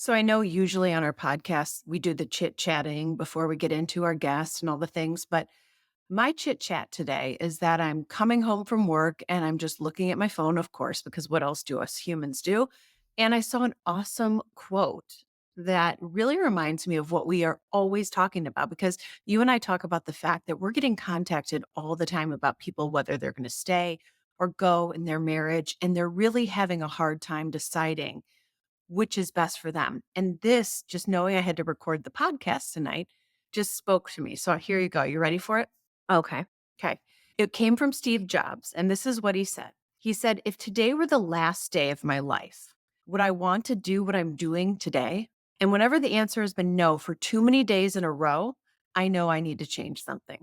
So I know usually on our podcast, we do the chit chatting before we get into our guests and all the things. But my chit chat today is that I'm coming home from work and I'm just looking at my phone, of course, because what else do us humans do? And I saw an awesome quote that really reminds me of what we are always talking about because you and I talk about the fact that we're getting contacted all the time about people, whether they're going to stay or go in their marriage, and they're really having a hard time deciding which is best for them. And this, just knowing I had to record the podcast tonight, just spoke to me. So here you go. You ready for it? Okay. Okay. It came from Steve Jobs. And this is what he said. He said, if today were the last day of my life, would I want to do what I'm doing today? And whenever the answer has been no for too many days in a row, I know I need to change something.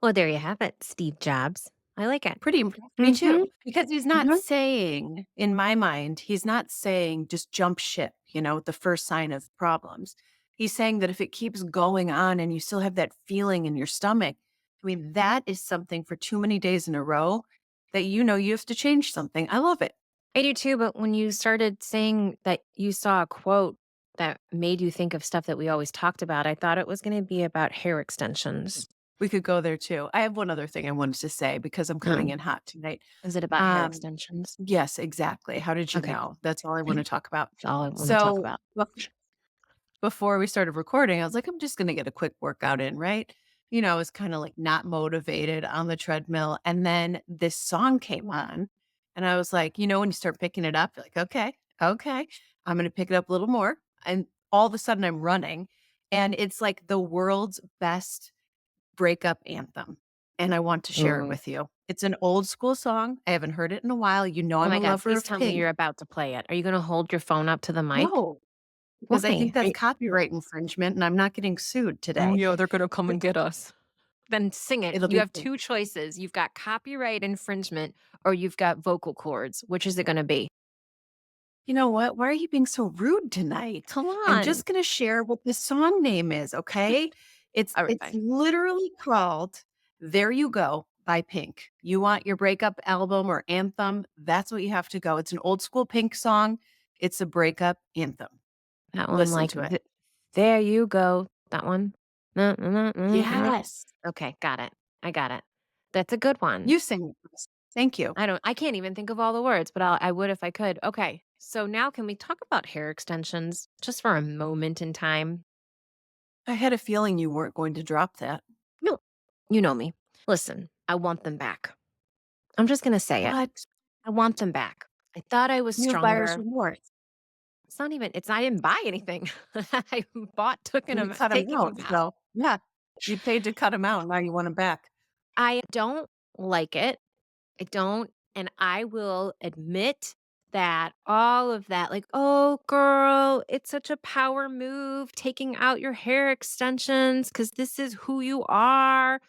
Well, there you have it, Steve Jobs. I like it. Pretty me too, Mhm, because he's not mhm. saying in my mind, he's not saying just jump ship, the first sign of problems. He's saying that if it keeps going on and you still have that feeling in your stomach, I mean, that is something for too many days in a row that you have to change something. I love it. I do too, but when you started saying that you saw a quote that made you think of stuff that we always talked about, I thought it was gonna be about hair extensions. We could go there too. I have one other thing I wanted to say because I'm coming Mm. in hot tonight. Is it about hair Um, extensions? yes, exactly. How did you Okay. know? That's all I want to talk about. That's all I wanna talk So about. before we started recording, I was like, I'm just going to get a quick workout in, right? I was kind of like not motivated on the treadmill. And then this song came on, and I was like, when you start picking it up, you're like, okay, I'm going to pick it up a little more. And all of a sudden, I'm running, and it's like the world's best breakup anthem. And I want to share it Ooh. with you. It's an old school song. I haven't heard it in a while. Oh I'm my a god, lover please of tell me Pink. you're about to play it. Are you gonna hold your phone up to the mic? No, because I Why? think that's copyright infringement and I'm not getting sued Oh, today. yeah, they're gonna come and get us. Then sing it. It'll You be have 2 choices. You've got copyright infringement or you've got vocal cords. Which is it gonna be? you know what? Why are you being so rude tonight? Come I'm on. just gonna share what the song name is, okay? It's Alright, it's fine. literally called There You Go by Pink. You want your breakup album or anthem, that's what you have to go. It's an old school Pink song. It's a breakup anthem. That one, Listen like, to it. "There you go." That one? "Na, na, na, na, na." Yes. Okay, got it. I got it. That's a good one. You sing it first. Thank you. I can't even think of all the words, but I would if I could. Okay, so now can we talk about hair extensions just for a moment in time? I had a feeling you weren't going to drop that. No. You know me. Listen, I want them back. I'm just gonna say it. What? I want them back. I thought I was New buyer's stronger. remorse. It's I didn't buy anything. I bought, took You 'em cut them taking out, them out. so yeah. You paid to cut them out, now you want them back. I don't like it. I don't, and I will admit that all of that, like, "Oh, girl, it's such a power move taking out your hair extensions because this is who you are."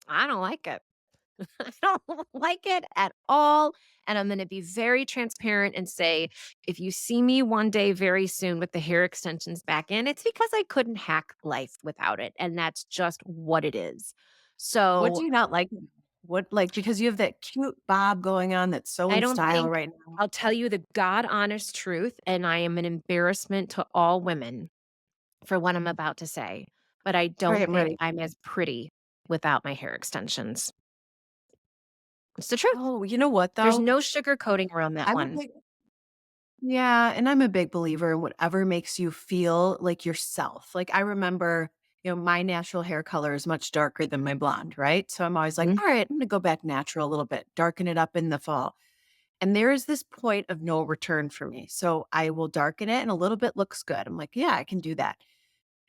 I don't like it. I don't like it at all. And I'm going to be very transparent and say if you see me one day very soon with the hair extensions back in, it's because I couldn't hack life without it. And that's just what it is. What do So you not like? What like, because you have that cute bob going on that's so I in don't style think right now. I'll tell you the God honest truth. And I am an embarrassment to all women for what I'm about to say. But I Alright, don't I'm think ready. I'm as pretty without my hair extensions. It's the truth. Oh, you know what, There's though? no sugarcoating around that I'm a one. big Yeah, and I'm a big believer in whatever makes you feel like yourself. Like, I remember, my natural hair color is much darker than my blonde, right? So I'm always like, Mhm. "Alright, I'm gonna go back natural a little bit, darken it up in the fall." And there is this point of no return for me. So I will darken it and a little bit looks good. I'm like, yeah, I can do that.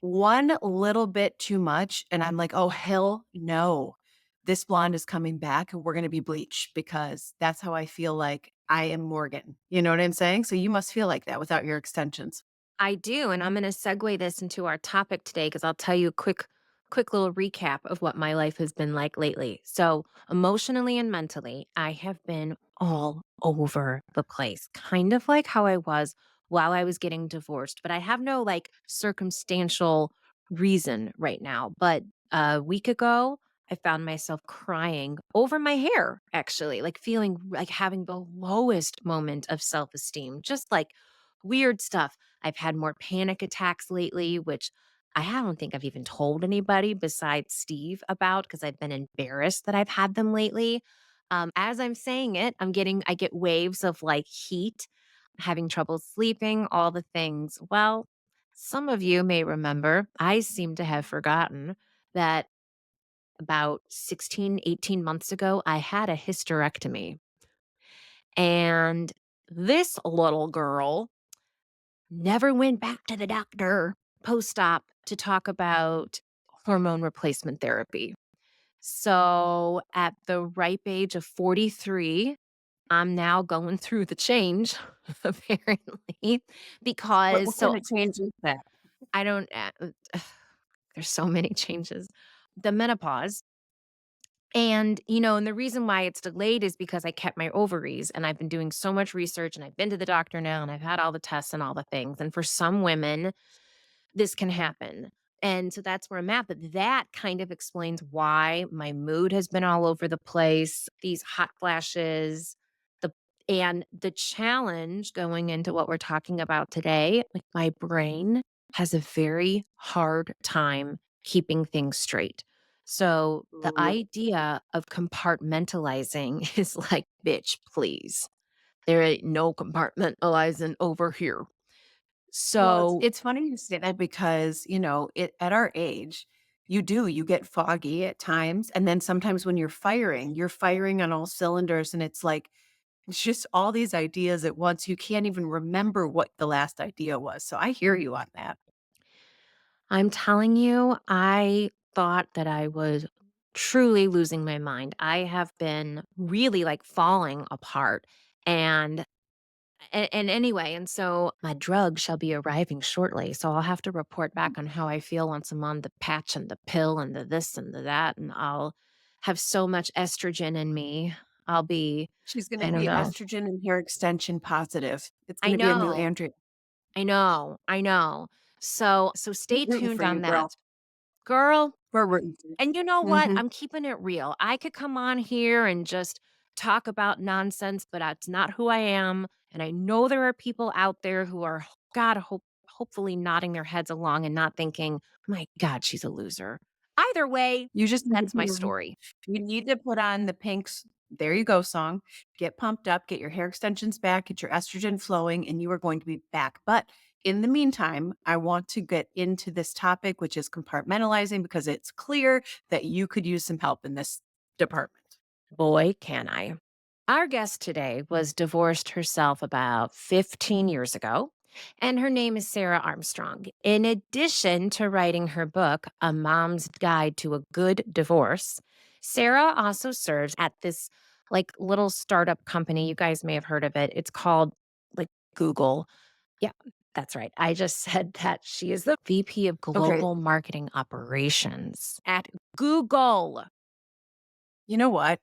One little bit too much. And I'm like, oh, hell no. This blonde is coming back and we're going to be bleached because that's how I feel like I am Morgan. You know what I'm saying? So you must feel like that without your extensions. I do, and I'm gonna segue this into our topic today because I'll tell you a quick little recap of what my life has been like lately. So, emotionally and mentally, I have been all over the place, kind of like how I was while I was getting divorced, but I have no like circumstantial reason right now. But a week ago, I found myself crying over my hair, actually, like feeling like having the lowest moment of self esteem, just like weird stuff. I've had more panic attacks lately, which I don't think I've even told anybody besides Steve about because I've been embarrassed that I've had them lately. As I'm saying it, I get waves of like heat, having trouble sleeping, all the things. Well, some of you may remember, I seem to have forgotten that about 16, 18 months ago, I had a hysterectomy. And this little girl never went back to the doctor post-op to talk about hormone replacement therapy. So, at the ripe age of 43, I'm now going through the change apparently because What kind of change is that? I don't there's so many changes. The menopause. And the reason why it's delayed is because I kept my ovaries and I've been doing so much research and I've been to the doctor now and I've had all the tests and all the things. And for some women, this can happen. And so that's where I'm at. But that kind of explains why my mood has been all over the place, these hot flashes, the and the challenge going into what we're talking about today, like my brain has a very hard time keeping things straight. So the Ooh. idea of compartmentalizing is like, bitch, please. There ain't no compartmentalizing over here. Well, it's So it's funny you say that because, at our age, you get foggy at times, and then sometimes when you're firing on all cylinders, and it's just all these ideas at once. You can't even remember what the last idea was. So I hear you on that. I'm telling you, I thought that I was truly losing my mind. I have been really like falling apart. And and anyway, and so my drug shall be arriving shortly. So I'll have to report back on how I feel once I'm on the patch and the pill and the this and the that. And I'll have so much estrogen in me. I'll be, She's gonna I don't be know. estrogen and hair extension positive. It's I gonna be a new know. Andrea. I know. I know. So We're stay rooting tuned for you, on that. girl. Girl, We're rooting for you. and you know what? Mhm. I'm keeping it real. I could come on here and just talk about nonsense, but that's not who I am. And I know there are people out there who are, God, hopefully nodding their heads along and not thinking, my God, she's a loser. Either way, You just need to that's my put on story. you need to put on the Pink's "There You Go" song, get pumped up, get your hair extensions back, get your estrogen flowing, and you are going to be back. But in the meantime, I want to get into this topic, which is compartmentalizing, because it's clear that you could use some help in this department. Boy, can I. Our guest today was divorced herself about 15 years ago, and her name is Sarah Armstrong. In addition to writing her book, A Mom's Guide to a Good Divorce, Sarah also serves at this like little startup company. You guys may have heard of it. It's called like Google. Yeah, that's right. I just said that she is the VP of Okay. Global Marketing Operations at Google. You know what?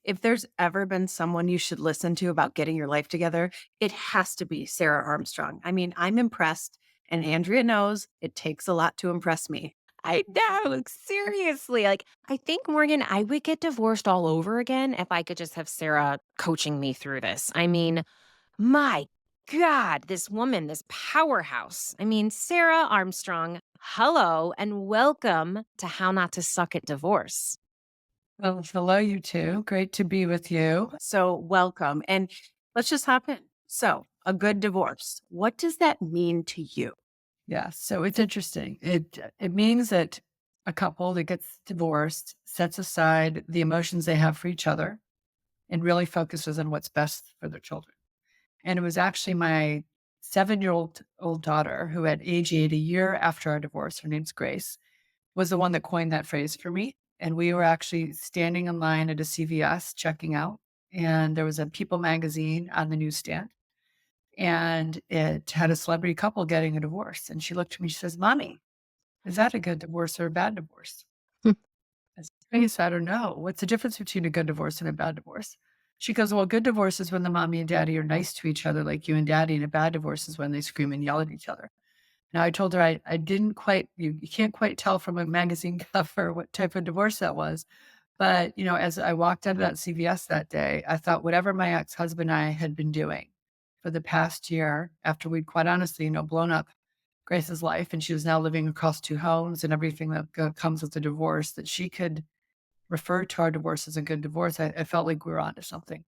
If there's ever been someone you should listen to about getting your life together, it has to be Sarah Armstrong. I mean, I'm impressed, and Andrea knows it takes a lot to impress me. I know, seriously. Like, I think, Morgan, I would get divorced all over again if I could just have Sarah coaching me through this. I mean, my God, this woman, this powerhouse. I mean, Sarah Armstrong, hello and welcome to How Not to Suck at Divorce. Well, hello, you two. Great to be with you. So, welcome. And let's just hop in. So, a good divorce. What does that mean to you? Yeah, so it's interesting. It means that a couple that gets divorced sets aside the emotions they have for each other and really focuses on what's best for their children. And it was actually my 7-year-old daughter who at age 8, a year after our divorce, her name's Grace, was the one that coined that phrase for me. And we were actually standing in line at a CVS checking out, and there was a People magazine on the newsstand. And it had a celebrity couple getting a divorce. And she looked at me, she says, "Mommy, is that a good divorce or a bad divorce?" I said, "Grace, I don't know. What's the difference between a good divorce and a bad divorce?" She goes, "Well, a good divorce is when the mommy and daddy are nice to each other, like you and daddy, and a bad divorce is when they scream and yell at each other." Now, I told her I didn't quite, you can't quite tell from a magazine cover what type of divorce that was. But, as I walked out of that CVS that day, I thought whatever my ex husband and I had been doing, for the past year after we'd quite honestly, blown up Grace's life and she was now living across 2 homes and everything that comes with a divorce, that she could refer to our divorce as a good divorce. I felt like we were onto something.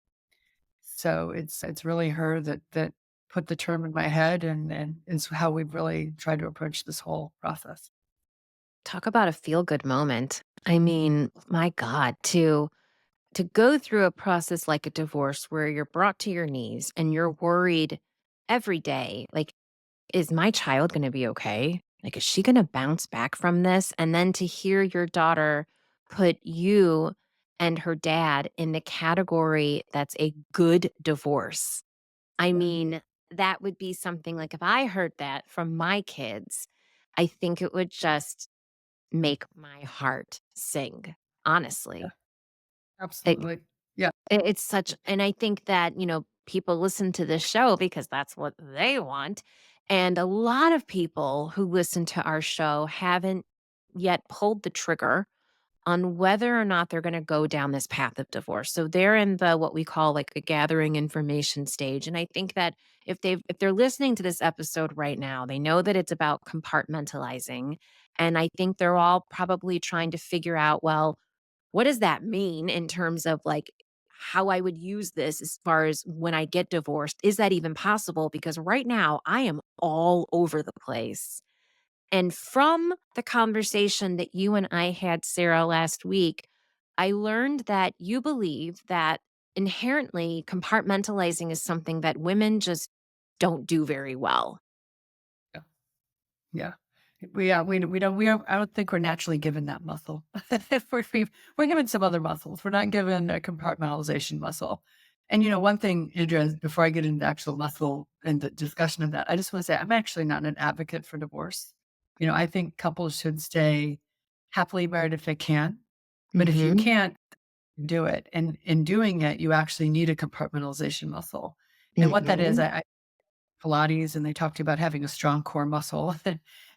So it's really her that put the term in my head and is how we've really tried to approach this whole process. Talk about a feel good moment. I mean, my God, to go through a process like a divorce where you're brought to your knees and you're worried every day, like, is my child going to be okay? Like, is she going to bounce back from this? And then to hear your daughter put you and her dad in the category that's a good divorce. I Yeah, mean, that would be something like if I heard that from my kids, I think it would just make my heart sing, yeah, honestly. Like, absolutely. Yeah, it's such, and I think that, people listen to this show because that's what they want. And a lot of people who listen to our show haven't yet pulled the trigger on whether or not they're going to go down this path of divorce. So they're in the what we call like a gathering information stage. And I think that if they're listening to this episode right now, they know that it's about compartmentalizing. And I think they're all probably trying to figure out, well, what does that mean in terms of like how I would use this as far as when I get divorced? Is that even possible? Because right now I am all over the place. And from the conversation that you and I had, Sarah, last week, I learned that you believe that inherently compartmentalizing is something that women just don't do very well. yeah, yeah. I don't think we're naturally given that muscle. We're given some other muscles. We're not given a compartmentalization muscle. And one thing, Andrea, before I get into actual muscle and the discussion of that, I just want to say I'm actually not an advocate for divorce. I think couples should stay happily married if they can. But if you Mhm. can't, do it. And in doing it, you actually need a compartmentalization muscle. And what that is, Mhm. Pilates and they talked about having a strong core muscle.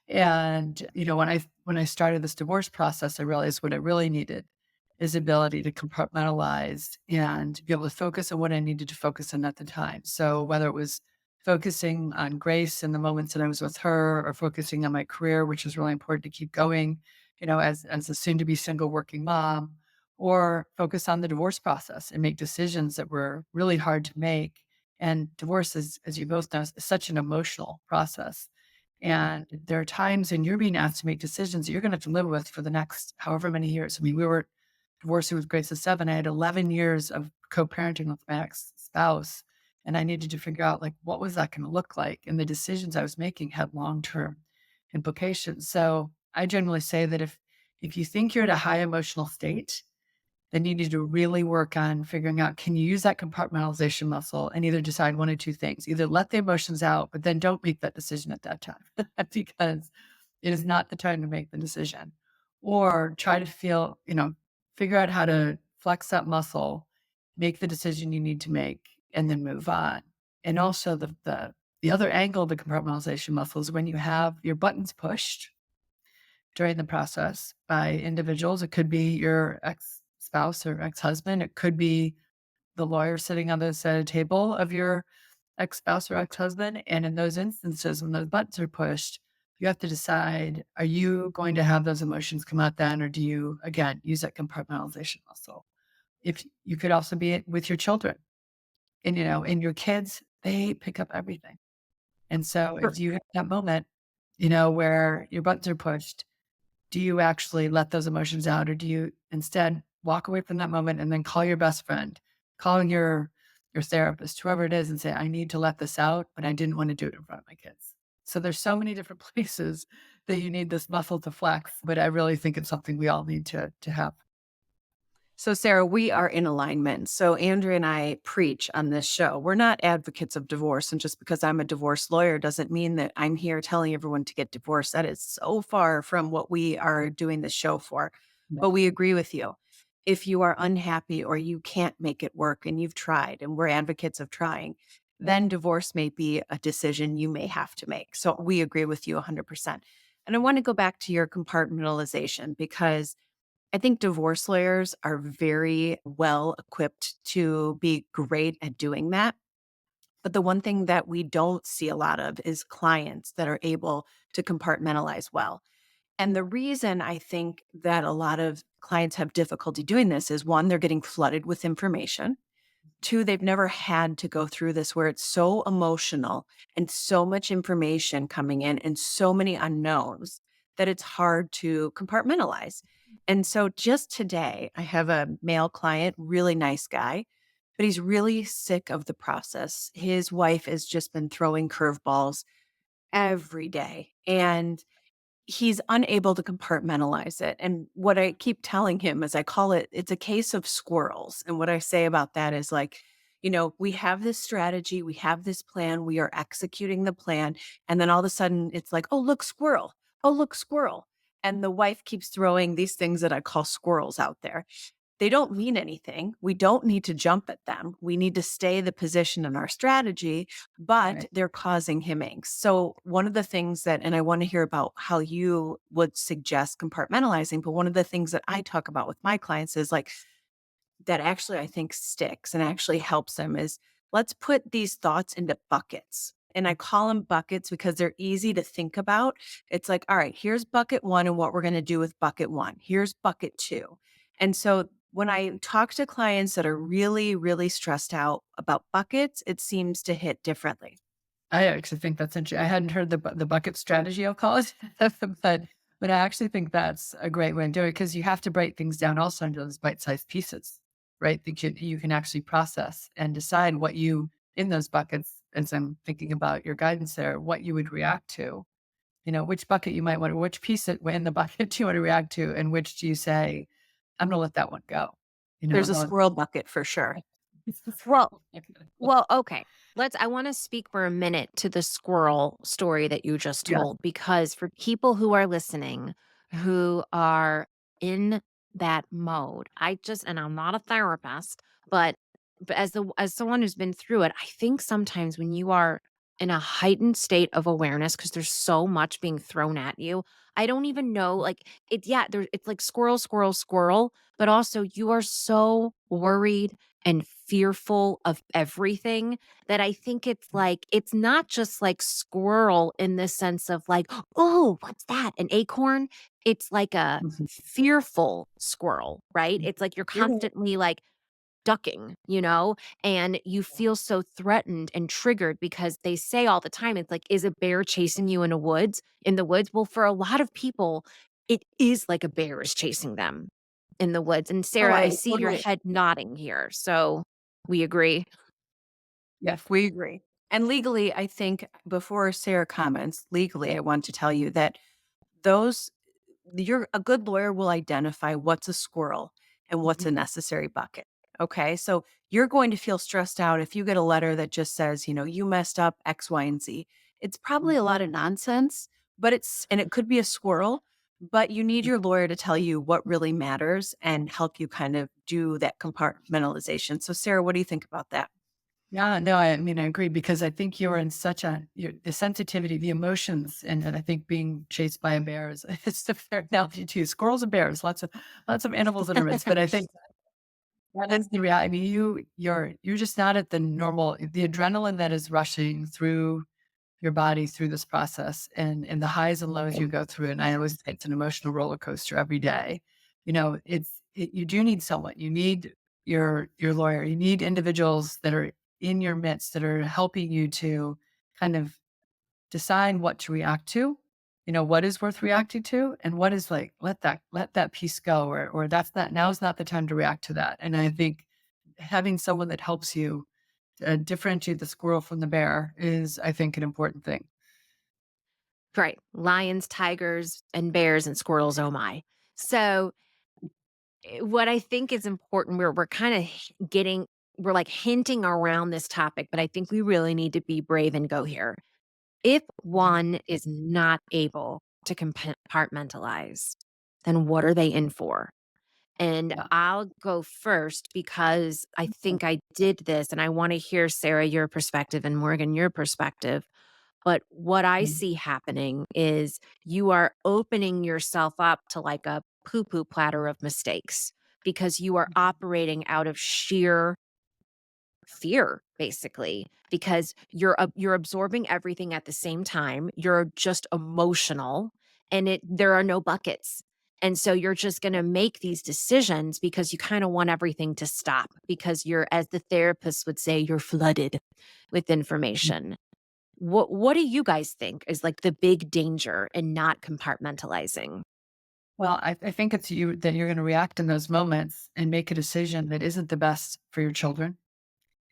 And, when I started this divorce process, I realized what I really needed is ability to compartmentalize and be able to focus on what I needed to focus on at the time. So whether it was focusing on Grace in the moments that I was with her or focusing on my career, which is really important to keep going, as a soon to be single working mom, or focus on the divorce process and make decisions that were really hard to make. And divorce is, as you both know, is such an emotional process. And there are times when you're being asked to make decisions that you're going to have to live with for the next however many years. I mean, we were divorced with Grace at 7. I had 11 years of co-parenting with my ex-spouse, and I needed to figure out, like, what was that gonna look like? And the decisions I was making had long-term implications. So, I generally say that if you think you're at a high emotional state, then you need to really work on figuring out, can you use that compartmentalization muscle and either decide one of 2 things. Either let the emotions out, but then don't make that decision at that time because it is not the time to make the decision. Or try to figure out how to flex that muscle, make the decision you need to make, and then move on. And also the other angle of the compartmentalization muscle is when you have your buttons pushed during the process by individuals. It could be your ex-spouse or ex-husband. It could be the lawyer sitting on the side of the table of your ex-spouse or ex-husband. And in those instances, when those buttons are pushed, you have to decide, are you going to have those emotions come out then, or do you, again, use that compartmentalization muscle? If you could also be it with your children and your kids, they pick up everything. And so Sure. if you have that moment, where your buttons are pushed, do you actually let those emotions out, or do you instead walk away from that moment and then call your best friend, call your therapist, whoever it is, and say, "I need to let this out, but I didn't want to do it in front of my kids." So there's so many different places that you need this muscle to flex, but I really think it's something we all need to have. So, Sarah, we are in alignment. So, Andrea and I preach on this show. We're not advocates of divorce. And just because I'm a divorce lawyer doesn't mean that I'm here telling everyone to get divorced. That is so far from what we are doing this show for. Yeah. But we agree with you. If you are unhappy or you can't make it work and you've tried, and we're advocates of trying, then divorce may be a decision you may have to make. So, we agree with you 100%. And I want to go back to your compartmentalization because I think divorce lawyers are very well equipped to be great at doing that. But the one thing that we don't see a lot of is clients that are able to compartmentalize well. And the reason I think that a lot of clients have difficulty doing this is one, they're getting flooded with information. Two, they've never had to go through this where it's so emotional and so much information coming in and so many unknowns that it's hard to compartmentalize. And so just today, I have a male client, really nice guy, but he's really sick of the process. His wife has just been throwing curveballs every day. And he's unable to compartmentalize it. And what I keep telling him is I call it, it's a case of squirrels. And what I say about that is like, we have this strategy, we have this plan, we are executing the plan. And then all of a sudden it's like, oh, look, squirrel. Oh, look, squirrel. And the wife keeps throwing these things that I call squirrels out there. They don't mean anything. We don't need to jump at them. We need to stay the position in our strategy, but Right. they're causing him angst. So, one of the things that, and I want to hear about how you would suggest compartmentalizing, but one of the things that I talk about with my clients is like, that actually I think sticks and actually helps them is let's put these thoughts into buckets. And I call them buckets because they're easy to think about. It's like, all right, here's bucket one and what we're going to do with bucket one. Here's bucket two. And so when I talk to clients that are really, really stressed out about buckets, it seems to hit differently. I actually think that's interesting. I hadn't heard the bucket strategy, I'll call it, but but I actually think that's a great way to do it because you have to break things down also into those bite-sized pieces, right? That you can actually process and decide what you in those buckets. As I'm thinking about your guidance there, what you would react to. Which bucket you might want to, which piece in the bucket do you want to react to, and which do you say, I'm going to let that one go. There's a No, squirrel bucket for sure. Well, okay. I want to speak for a minute to the squirrel story that you just yeah, told, because for people who are listening who are in that mode, and I'm not a therapist, but as someone who's been through it, I think sometimes when you are in a heightened state of awareness because there's so much being thrown at you, I don't even know, like, it's like squirrel, squirrel, squirrel, but also you are so worried and fearful of everything that I think it's like, it's not just like squirrel in the sense of like, oh, what's that? An acorn? It's like a mhm. fearful squirrel, right? It's like you're You're right. constantly like ducking, and you feel so threatened and triggered because they say all the time, it's like, is a bear chasing you in the woods? Well, for a lot of people, it is like a bear is chasing them in the woods. And Oh, Sarah, I I see your totally head nodding here. So we agree. Yes. we agree. And legally, I think before Sarah comments, legally, I want to tell you that those a good lawyer will identify what's a squirrel and what's Mhm. a necessary bucket. Okay. So you're going to feel stressed out if you get a letter that just says, you messed up X, Y, and Z. It's probably a lot of nonsense, and it could be a squirrel, but you need your lawyer to tell you what really matters and help you kind of do that compartmentalization. So, Sarah, what do you think about that? Yeah, no, I mean, I agree because I think you're in such the sensitivity, the emotions, and I think being chased by a bear is it's a fair analogy too. Squirrels and bears, lots of animals in our midst, but I think that is the reality. I mean, you're just not at the normal, the adrenaline that is rushing through your body through this process and the highs and lows you go through. And I always say it's an emotional roller coaster every day. You do need someone. You need your lawyer. You need individuals that are in your midst that are helping you to kind of decide what to react to, what is worth reacting to and what is like, let that piece go or now is not the time to react to that. And I think having someone that helps you differentiate the squirrel from the bear is, I think, an important thing. Right. Lions, tigers, and bears and squirrels. Oh my. So what I think is important, we're kind of we're like hinting around this topic, but I think we really need to be brave and go here. If Mhm. one is not able to compartmentalize, then what are they in for? And Yeah. I'll go first because I think I did this and I want to hear, Sarah, your perspective and Morgan, your perspective. But what I Mhm. see happening is you are opening yourself up to like a poo poo platter of mistakes because you are operating out of sheer fear basically because you're absorbing everything at the same time. You're just emotional and there are no buckets. And so you're just going to make these decisions because you kind of want everything to stop because you're, as the therapist would say, you're flooded with information. What do you guys think is like the big danger in not compartmentalizing? Well, I think it's you that you're going to react in those moments and make a decision that isn't the best for your children.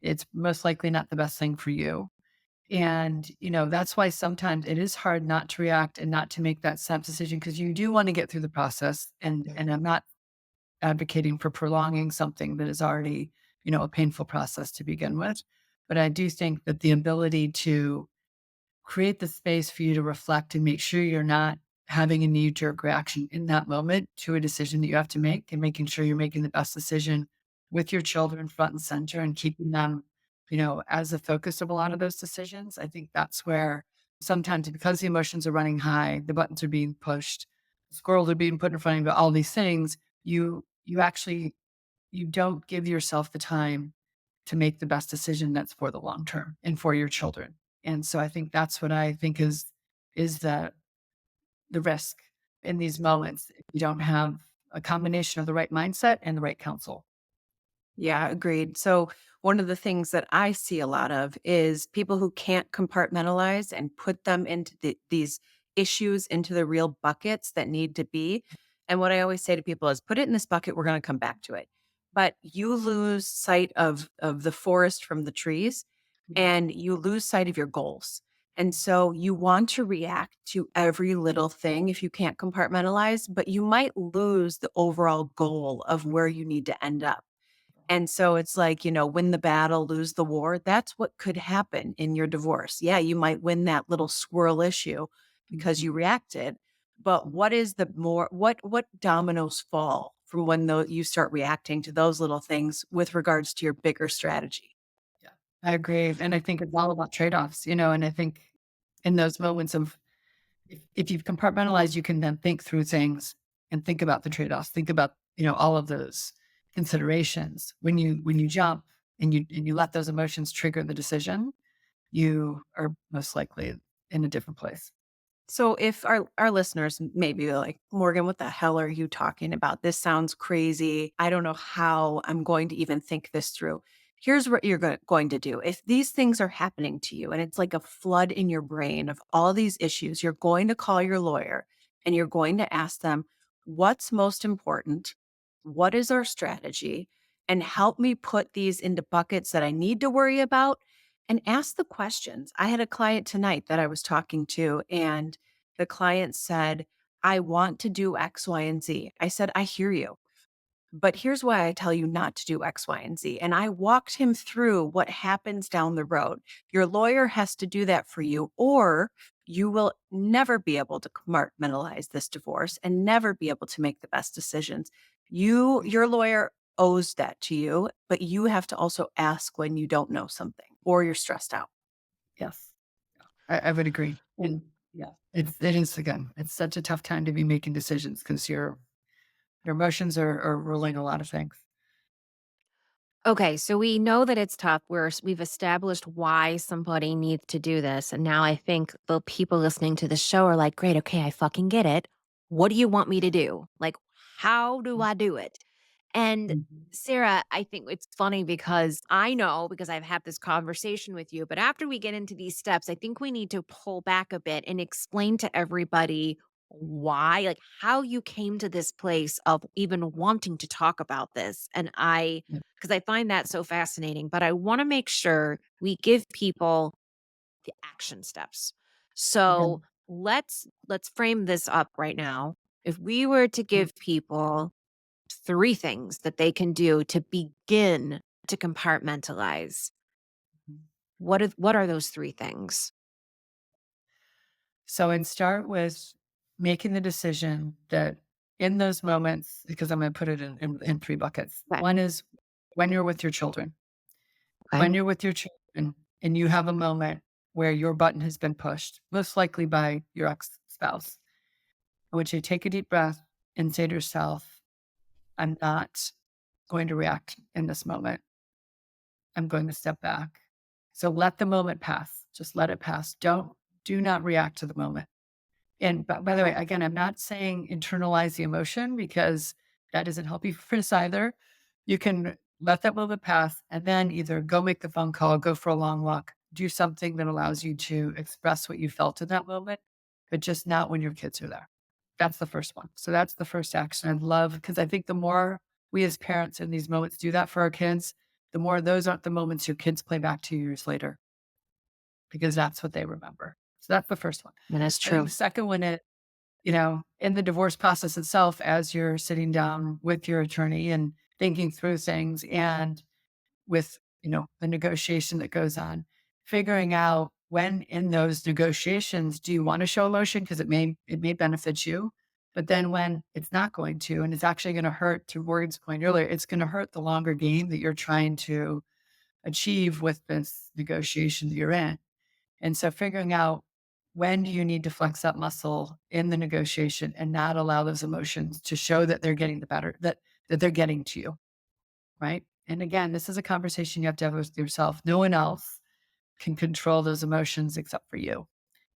It's most likely not the best thing for you. And, that's why sometimes it is hard not to react and not to make that snap decision because you do want to get through the process. And I'm not advocating for prolonging something that is already, a painful process to begin with. But I do think that the ability to create the space for you to reflect and make sure you're not having a knee jerk reaction in that moment to a decision that you have to make and making sure you're making the best decision with your children front and center and keeping them, as the focus of a lot of those decisions. I think that's where sometimes because the emotions are running high, the buttons are being pushed, squirrels are being put in front of you, all these things, you actually you don't give yourself the time to make the best decision that's for the long term and for your children. And so I think that's what I think is the risk in these moments if you don't have a combination of the right mindset and the right counsel. Yeah, agreed. So, one of the things that I see a lot of is people who can't compartmentalize and put them into these issues into the real buckets that need to be. And what I always say to people is put it in this bucket, we're going to come back to it. But you lose sight of the forest from the trees Yeah. and you lose sight of your goals. And so you want to react to every little thing if you can't compartmentalize, but you might lose the overall goal of where you need to end up. And so it's like, win the battle, lose the war. That's what could happen in your divorce. Yeah, you might win that little swirl issue because Mhm. you reacted, but what dominoes fall from when you start reacting to those little things with regards to your bigger strategy? Yeah. I agree. And I think it's all about trade-offs, and I think in those moments of if you've compartmentalized, you can then think through things and think about the trade-offs, think about, all of those considerations. When you jump and you let those emotions trigger the decision, you are most likely in a different place. So if our listeners maybe like, Morgan, what the hell are you talking about? This sounds crazy. I don't know how I'm going to even think this through. Here's what you're going to do. If these things are happening to you and it's like a flood in your brain of all these issues, you're going to call your lawyer and you're going to ask them, what's most important? What is our strategy? And help me put these into buckets that I need to worry about and ask the questions. I had a client tonight that I was talking to, and the client said, I want to do X, Y, and Z. I said, I hear you, but here's why I tell you not to do X, Y, and Z. And I walked him through what happens down the road. Your lawyer has to do that for you, or you will never be able to compartmentalize this divorce and never be able to make the best decisions. Your lawyer owes that to you, but you have to also ask when you don't know something or you're stressed out. Yes. I would agree. And yeah, it is again, it's such a tough time to be making decisions because your emotions are ruling a lot of things. Okay, so we know that it's tough. We've established why somebody needs to do this, and now I think the people listening to the show are like, "Great, okay, I fucking get it. What do you want me to do? Like, how do I do it?" And Mhm. Sarah, I think it's funny because I know because I've had this conversation with you, but after we get into these steps, I think we need to pull back a bit and explain to everybody why, like how you came to this place of even wanting to talk about this. And Yeah. because I find that so fascinating, but I want to make sure we give people the action steps. Okay. So let's frame this up right now. If we were to Mhm. give people three things that they can do to begin to compartmentalize, what are those three things? So I'd start with making the decision that in those moments, because I'm going to put it in three buckets. Okay. One is when you're with your children. Okay. When you're with your children and you have a moment where your button has been pushed, most likely by your ex spouse, I want you to take a deep breath and say to yourself, I'm not going to react in this moment. I'm going to step back. So let the moment pass. Just let it pass. Do not react to the moment. And by the way, again, I'm not saying internalize the emotion because that doesn't help you for this either. You can let that moment pass and then either go make the phone call, go for a long walk, do something that allows you to express what you felt in that moment, but just not when your kids are there. That's the first one. So that's the first action I'd love because I think the more we as parents in these moments do that for our kids, the more those aren't the moments your kids play back 2 years later because that's what they remember. So that's the first one. That is I think true. the second one is, in the divorce process itself, as you're sitting down with your attorney and thinking through things and with, the negotiation that goes on, figuring out when in those negotiations do you want to show emotion because it may benefit you, but then when it's not going to and it's actually going to hurt, to Ward's point earlier, it's going to hurt the longer game that you're trying to achieve with this negotiation that you're in. And so figuring out when do you need to flex that muscle in the negotiation and not allow those emotions to show that they're getting the better, that they're getting to you, right? And again, this is a conversation you have to have with yourself. No one else can control those emotions except for you.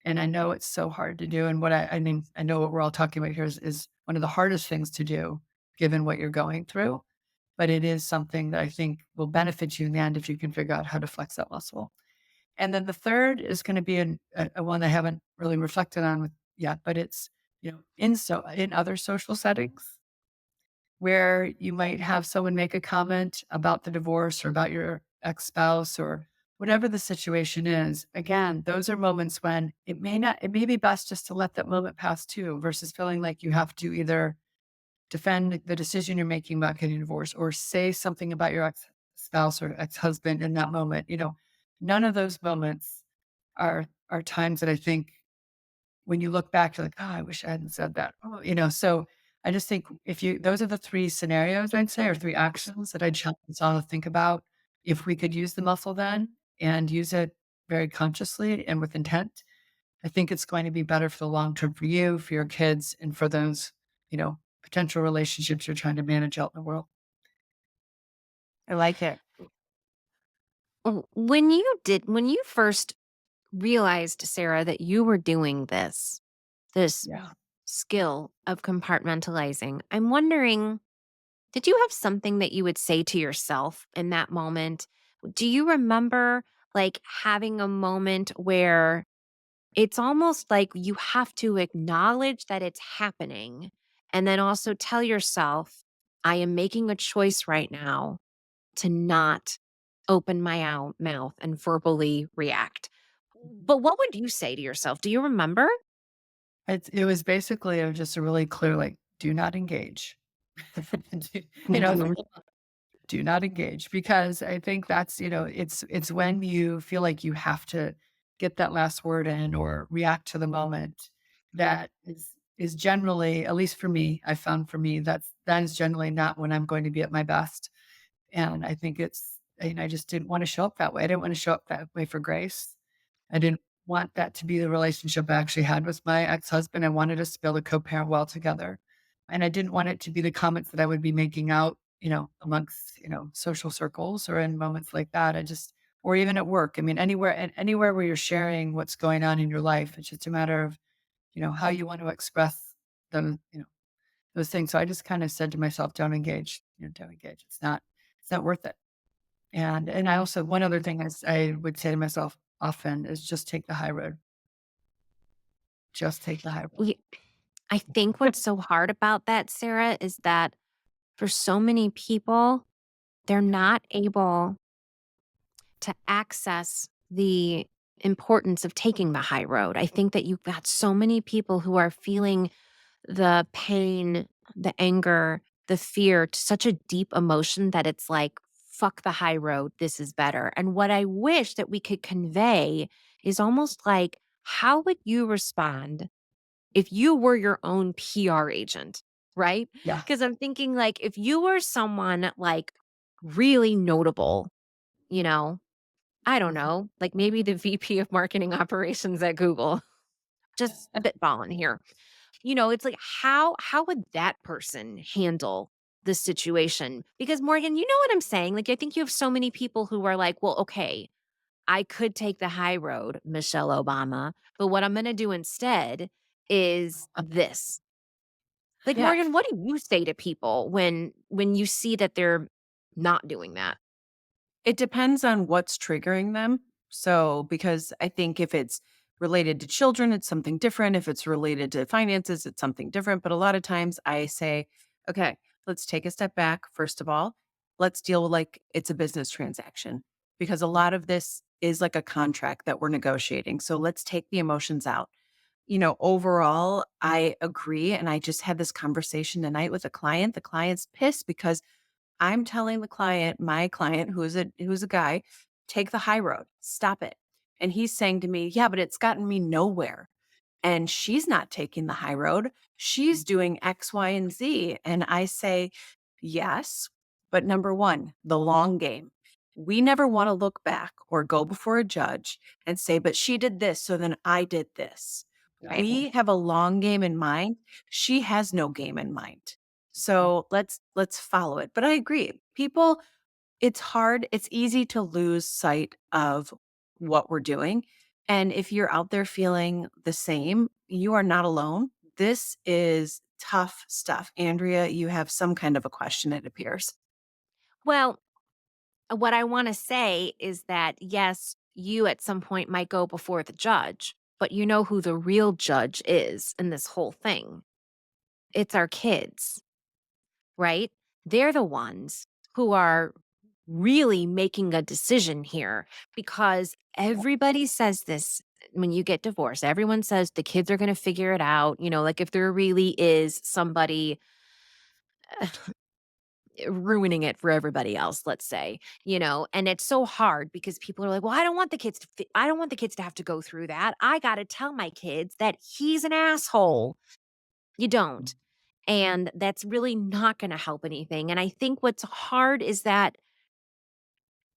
And I know it's so hard to do. And what I know what we're all talking about here is one of the hardest things to do, given what you're going through. But it is something that I think will benefit you in the end if you can figure out how to flex that muscle. And then the third is going to be a one I haven't really reflected on yet, but it's, in other social settings where you might have someone make a comment about the divorce or about your ex-spouse or whatever the situation is. Again, those are moments when it may be best just to let that moment pass too, versus feeling like you have to either defend the decision you're making about getting divorced or say something about your ex-spouse or ex-husband in that moment. None of those moments are times that I think when you look back, you're like, "Oh, I wish I hadn't said that." So I just think if you those are the 3 scenarios I'd say, or 3 actions that I'd challenge us all to think about. If we could use the muscle then and use it very consciously and with intent, I think it's going to be better for the long term for you, for your kids, and for those, potential relationships you're trying to manage out in the world. I like it. When you first realized, Sarah, that you were doing this Yeah. skill of compartmentalizing, I'm wondering, did you have something that you would say to yourself in that moment? Do you remember like having a moment where it's almost like you have to acknowledge that it's happening and then also tell yourself, I am making a choice right now to not open my mouth and verbally react. But what would you say to yourself? Do you remember? It was basically just a really clear, like, do not engage. It's Mhm. do not engage because I think that's, it's when you feel like you have to get that last word in or react to the moment that is generally, at least for me, I found for me, that is generally not when I'm going to be at my best. And I think I just didn't want to show up that way. I didn't want to show up that way for Grace. I didn't want that to be the relationship I actually had with my ex-husband. I wanted us to be able to co-parent well together. And I didn't want it to be the comments that I would be making out, amongst, social circles or in moments like that. Or even at work. I mean, anywhere where you're sharing what's going on in your life, it's just a matter of, how you want to express them, those things. So I just kind of said to myself, don't engage, don't engage. It's not worth it. And I also, one other thing I would say to myself often is just take the high road. Just take the high road. We I think what's so hard about that, Sarah, is that for so many people, they're not able to access the importance of taking the high road. I think that you've got so many people who are feeling the pain, the anger, the fear to such a deep emotion that it's like, fuck the high road. This is better. And what I wish that we could convey is almost like, how would you respond if you were your own PR agent, right? Yeah. Because I'm thinking like if you were someone like really notable, you know, I don't Mhm. know, like maybe the VP of marketing operations at Google, just spitballing here. It's like how would that person handle the situation. Because Morgan, you know what I'm saying? Like, I think you have so many people who are like, well, okay, I could take the high road, Michelle Obama, but what I'm going to do instead is this. Like, Yeah. Morgan, what do you say to people when you see that they're not doing that? It depends on what's triggering them. So, because I think if it's related to children, it's something different. If it's related to finances, it's something different. But a lot of times I say, okay, let's take a step back. First of all, let's deal with like it's a business transaction because a lot of this is like a contract that we're negotiating. So let's take the emotions out. Overall, I agree. And I just had this conversation tonight with a client. The client's pissed because I'm telling the client, my client, who's a guy, take the high road, stop it. And he's saying to me, yeah, but it's gotten me nowhere. And she's not taking the high road. She's doing X, Y, and Z. And I say, yes, but number one, the long game. We never want to look back or go before a judge and say, but she did this, so then I did this. Right. We have a long game in mind. She has no game in mind. So let's follow it. But I agree. People, it's hard. It's easy to lose sight of what we're doing. And if you're out there feeling the same, you are not alone. This is tough stuff. Andrea, you have some kind of a question, it appears. Well, what I want to say is that yes, you at some point might go before the judge, but you know who the real judge is in this whole thing. It's our kids, right? They're the ones who are really making a decision here because everybody says this when you get divorced. Everyone says the kids are going to figure it out. Like if there really is somebody ruining it for everybody else, let's say, and it's so hard because people are like, well, I don't want the kids to have to go through that. I got to tell my kids that he's an asshole. You don't. And that's really not going to help anything. And I think what's hard is that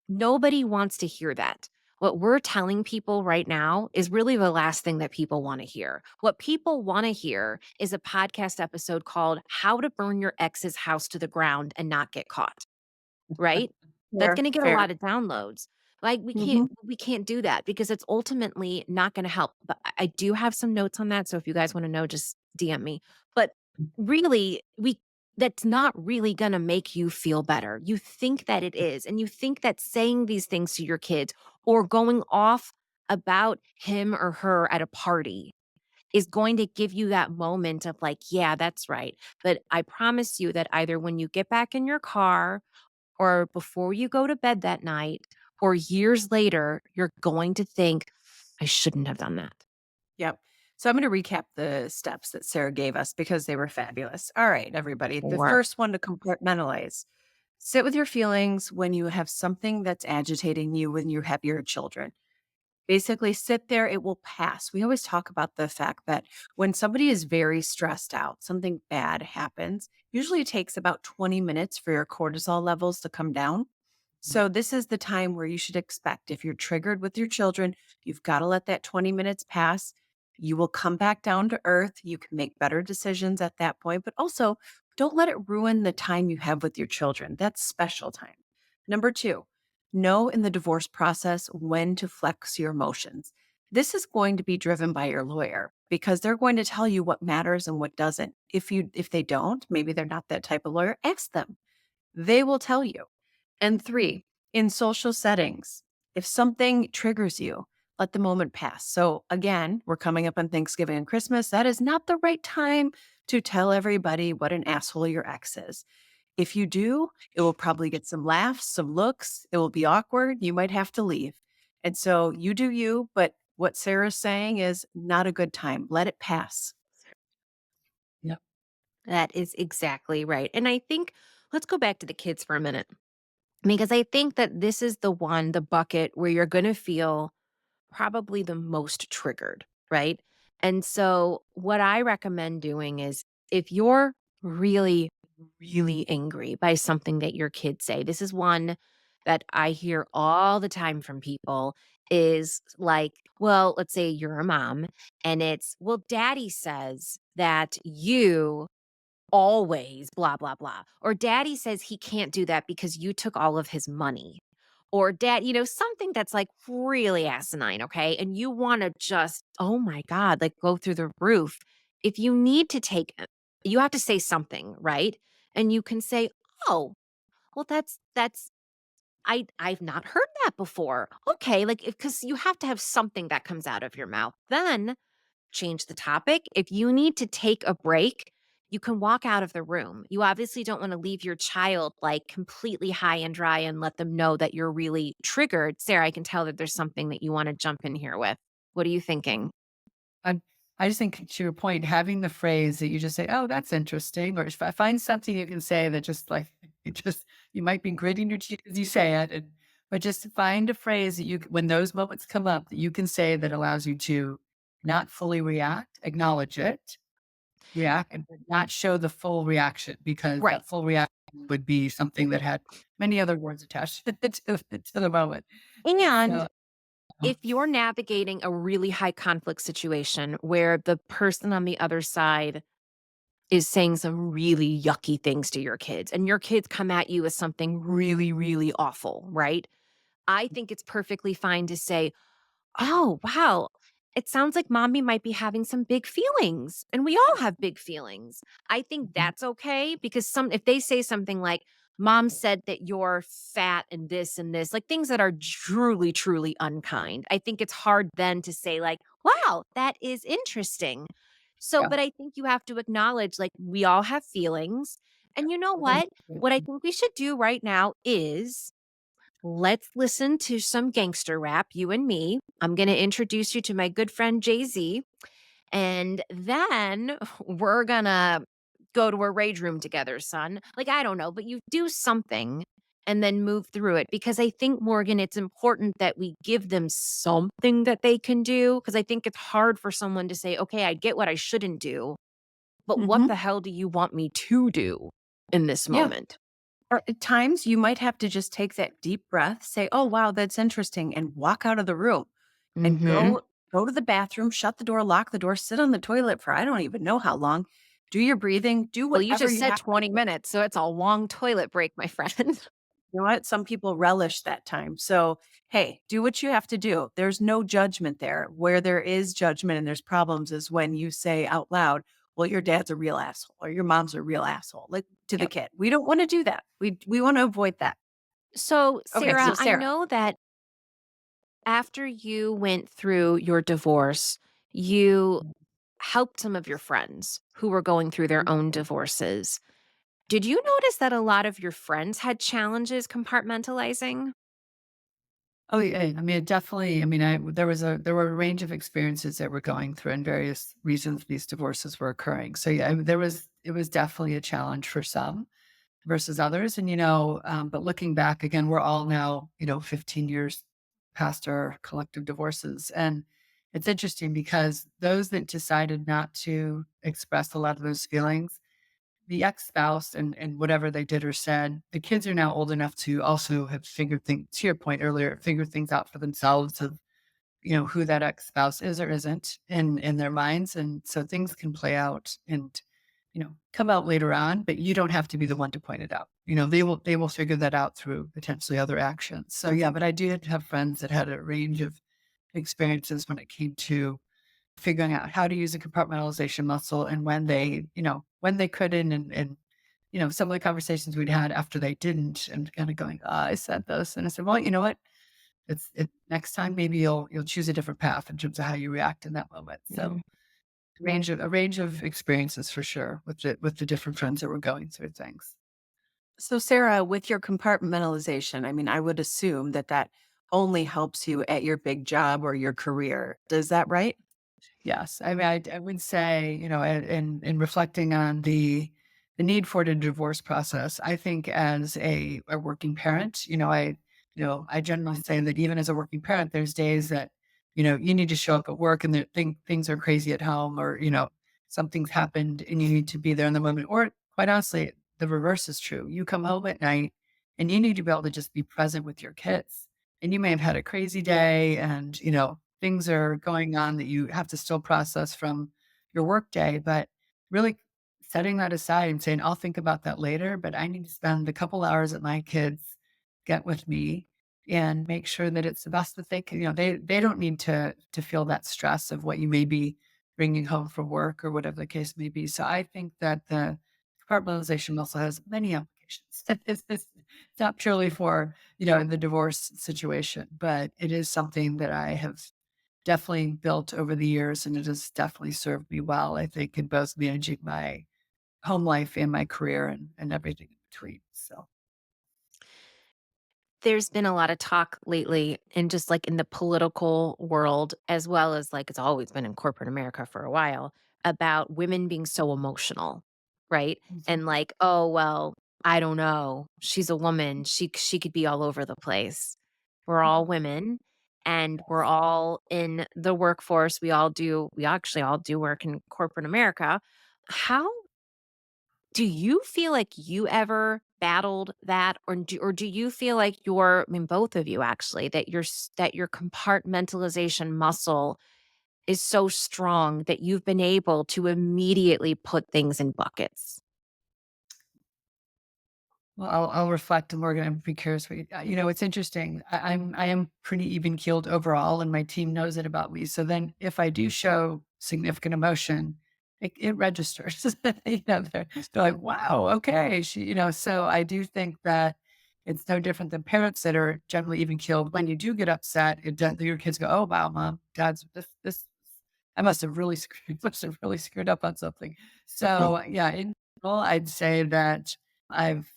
nobody wants to hear that. What we're telling people right now is really the last thing that people want to hear. What people want to hear is a podcast episode called How to Burn Your Ex's House to the Ground and Not Get Caught, right? That's Fair, gonna get a fair. lot of downloads. Like, Mhm. we can't do that because it's ultimately not gonna help, but I do have some notes on that, so if you guys wanna know, just DM me. But really, we that's not really gonna make you feel better. You think that it is, and you think that saying these things to your kids or going off about him or her at a party is going to give you that moment of like, "Yeah, that's right." But I promise you that either when you get back in your car or before you go to bed that night or years later, you're going to think, I shouldn't have done that. Yep. So I'm going to recap the steps that Sarah gave us because they were fabulous. All right, everybody. The Or first one to compartmentalize. Sit with your feelings when you have something that's agitating you when you have your children. Basically, sit there, it will pass. We always talk about the fact that when somebody is very stressed out, something bad happens. Usually it takes about 20 minutes for your cortisol levels to come down. So, this is the time where you should expect if you're triggered with your children, you've got to let that 20 minutes pass. You will come back down to earth. You can make better decisions at that point, but also don't let it ruin the time you have with your children. That's special time. Number two, know in the divorce process when to flex your emotions. This is going to be driven by your lawyer because they're going to tell you what matters and what doesn't. If they don't, maybe they're not that type of lawyer, ask them. They will tell you. And three, in social settings, if something triggers you, let the moment pass. So, again, we're coming up on Thanksgiving and Christmas. That is not the right time to tell everybody what an asshole your ex is. If you do, it will probably get some laughs, some looks. It will be awkward. You might have to leave. And so you do you, but what Sarah's saying is not a good time. Let it pass. Yep. that is exactly right. And I think let's go back to the kids for a minute because I think that this is the bucket where you're going to feel probably the most triggered, right? And so, what I recommend doing is if you're really, really angry by something that your kids say, this is one that I hear all the time from people is like, well, let's say you're a mom and it's, well, daddy says that you always blah, blah, blah. Or daddy says he can't do that because you took all of his money. Or dad, something that's like really asinine, okay? And you want to just, oh my God, like go through the roof. If you need to take, you have to say something, right? And you can say, oh, well, I've not heard that before. Okay, like, because you have to have something that comes out of your mouth. Then change the topic. If you need to take a break, you can walk out of the room. You obviously don't want to leave your child like completely high and dry and let them know that you're really triggered. Sarah, I can tell that there's something that you want to jump in here with. What are you thinking? I I just think to your point, having the phrase that you just say, "Oh, that's interesting," or if I find something you can say that just like it just you might be gritting your teeth as you say it, and but just find a phrase that when those moments come up that you can say that allows you to not fully react, acknowledge it, react, and but not show the full reaction because Right. that full reaction would be something that had many other words attached to the moment. And So, if you're navigating a really high conflict situation where the person on the other side is saying some really yucky things to your kids and your kids come at you as something really, really awful, right? I think it's perfectly fine to say, oh, wow. It sounds like mommy might be having some big feelings, and we all have big feelings. I think that's okay because if they say something like, mom said that you're fat and this, like things that are truly, truly unkind. I think it's hard then to say, like, wow, that is interesting. So, yeah. but I think you have to acknowledge, like, we all have feelings. And you know what? What I think we should do right now is let's listen to some gangster rap, you and me. I'm going to introduce you to my good friend Jay Z. And then we're going to go to a rage room together, son. Like, I don't know, but you do something and then move through it. Because I think, Morgan, it's important that we give them something that they can do. Because I think it's hard for someone to say, okay, I get what I shouldn't do, but what Mhm. the hell do you want me to do in this Yeah. moment? Or at times you might have to just take that deep breath, say, "Oh, wow, that's interesting," and walk out of the room and Hmm. go to the bathroom, shut the door, lock the door, sit on the toilet for I don't even know how long. Do your breathing, do Well, you whatever just you said have to 20 do. minutes, so it's a long toilet break, my friend. You know what? Some people relish that time. So, hey, do what you have to do. There's no judgment there. Where there is judgment and there's problems is when you say out loud, "Well, your dad's a real asshole or your mom's a real asshole," like to the Yep. kid. We don't want to do that. We want to avoid that. So, Okay, so Sarah, I Sarah. know that after you went through your divorce, you helped some of your friends who were going through their own divorces. Did you notice that a lot of your friends had challenges compartmentalizing? Oh, yeah, I mean, it definitely I mean, there were a range of experiences that we're going through and various reasons these divorces were occurring. So, yeah, it was definitely a challenge for some versus others. And, but looking back again, we're all now, 15 years past our collective divorces. And it's interesting because those that decided not to express a lot of those feelings, the ex-spouse and whatever they did or said, the kids are now old enough to also have figured things to your point earlier, figured things out for themselves of, who that ex-spouse is or isn't in their minds. And so things can play out and, come out later on, but you don't have to be the one to point it out. They will figure that out through potentially other actions. So yeah, but I did have friends that had a range of experiences when it came to figuring out how to use a compartmentalization muscle and when they couldn't and some of the conversations we'd had after they didn't and kind of going, I said this. And I said, well, you know what? Next time maybe you'll choose a different path in terms of how you react in that moment. So Mm. a range of experiences for sure with the different friends that were going through things. So, Sarah, with your compartmentalization, I mean, I would assume that that only helps you at your big job or your career. Is that right? Yes, I mean, I would say, in reflecting on the need for the divorce process, I think as a working parent, I generally say that even as a working parent, there's days that, you need to show up at work and things are crazy at home, or something's happened and you need to be there in the moment. Or quite honestly, the reverse is true. You come home at night and you need to be able to just be present with your kids, and you may have had a crazy day, and things are going on that you have to still process from your work day, but really setting that aside and saying, I'll think about that later, but I need to spend the couple hours that my kids get with me and make sure that it's the best that they can. They don't need to feel that stress of what you may be bringing home from work or whatever the case may be. So I think that the compartmentalization also has many applications. It's not purely for, the divorce situation, but it is something that I have definitely built over the years, and it has definitely served me well, I think, in both managing my home life and my career and everything in between, so There's been a lot of talk lately in just, like, in the political world, as well as, like, it's always been in corporate America for a while, about women being so emotional, right? Mhm. And like, "Oh, well, I don't know. She's a woman. She could be all over the place." We're all women, and we're Yes. all in the workforce. We actually all do work in corporate America. How do you feel like you ever battled that, or do you feel like I mean, both of you actually, that that your compartmentalization muscle is so strong that you've been able to immediately put things in buckets? Well, I'll reflect, and Morgan, I'm be curious what it's interesting. I am pretty even keeled overall, and my team knows it about me. So then, if I do show significant emotion, it registers. They're like, "Wow, okay." So I do think that it's no different than parents that are generally even keeled. When you do get upset, your kids go, "Oh, wow, mom, dad's this. I must have really screwed, must have really screwed up on something." So yeah, in general, I'd say that I've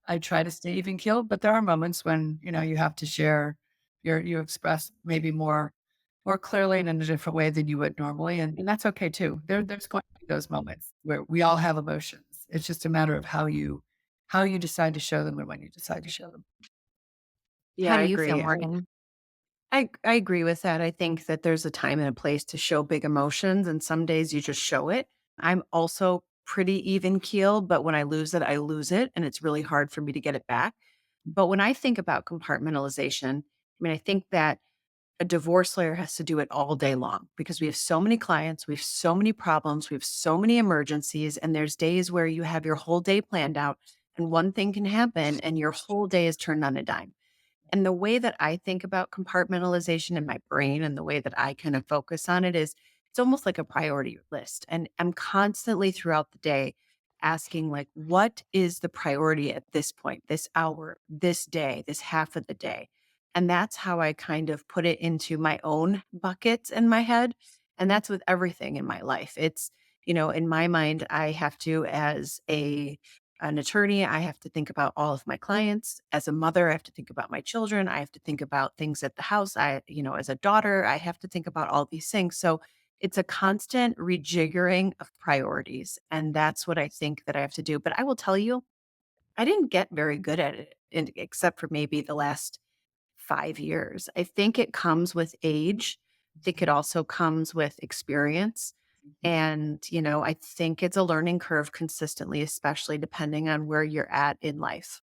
I try to stay even keeled, but there are moments when, you have to share you express maybe more clearly and in a different way than you would normally. And that's okay too. There's going to be those moments where we all have emotions. It's just a matter of how you decide to show them and when you decide to show them. Yeah, How I do you feel, agree. Morgan? I agree with that. I think that there's a time and a place to show big emotions, and some days you just show it. I'm also pretty even keeled, but when I lose it, I lose it, and it's really hard for me to get it back. But when I think about compartmentalization, I mean, I think that a divorce lawyer has to do it all day long because we have so many clients, we have so many problems, we have so many emergencies, and there's days where you have your whole day planned out, and one thing can happen, and your whole day is turned on a dime. And the way that I think about compartmentalization in my brain and the way that I kind of focus on it is it's almost like a priority list. And I'm constantly throughout the day asking, like, what is the priority at this point, this hour, this day, this half of the day? And that's how I kind of put it into my own buckets in my head. And that's with everything in my life. It's, in my mind, I have to, as an attorney, I have to think about all of my clients. As a mother, I have to think about my children. I have to think about things at the house. As a daughter, I have to think about all these things. So it's a constant rejiggering of priorities. And that's what I think that I have to do. But I will tell you, I didn't get very good at it, except for maybe the last 5 years. I think it comes with age. I think it also comes with experience. And, I think it's a learning curve consistently, especially depending on where you're at in life.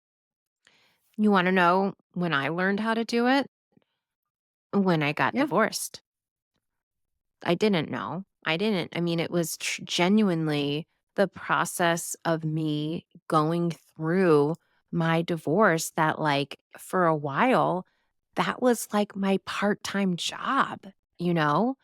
You wanna know when I learned how to do it? When I got Yeah. divorced. I didn't know. I didn't. I mean, it was genuinely the process of me going through my divorce that, like, for a while, that was like my part-time job, you know?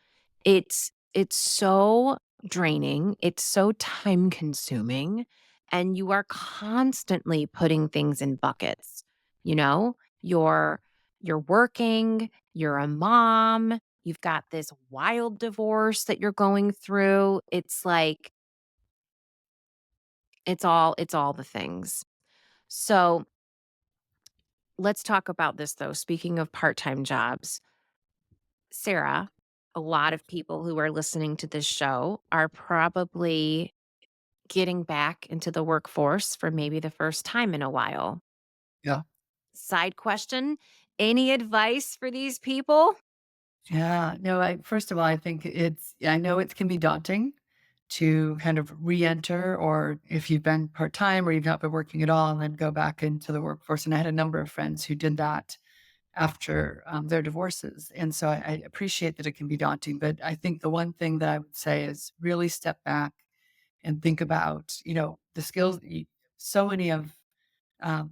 It's so draining, it's so time consuming, and you are constantly putting things in buckets, you know? You're working, you're a mom, you've got this wild divorce that you're going through. It's like it's all the things. So, let's talk about this though. Speaking of part-time jobs, Sarah, a lot of people who are listening to this show are probably getting back into the workforce for maybe the first time in a while. Yeah. Side question, any advice for these people? Yeah. No, first of all, I think I know it can be daunting to kind of re-enter, or if you've been part-time or you've not been working at all and then go back into the workforce. And I had a number of friends who did that after their divorces. And so I appreciate that it can be daunting. But I think the one thing that I would say is really step back and think about, the skills that so many of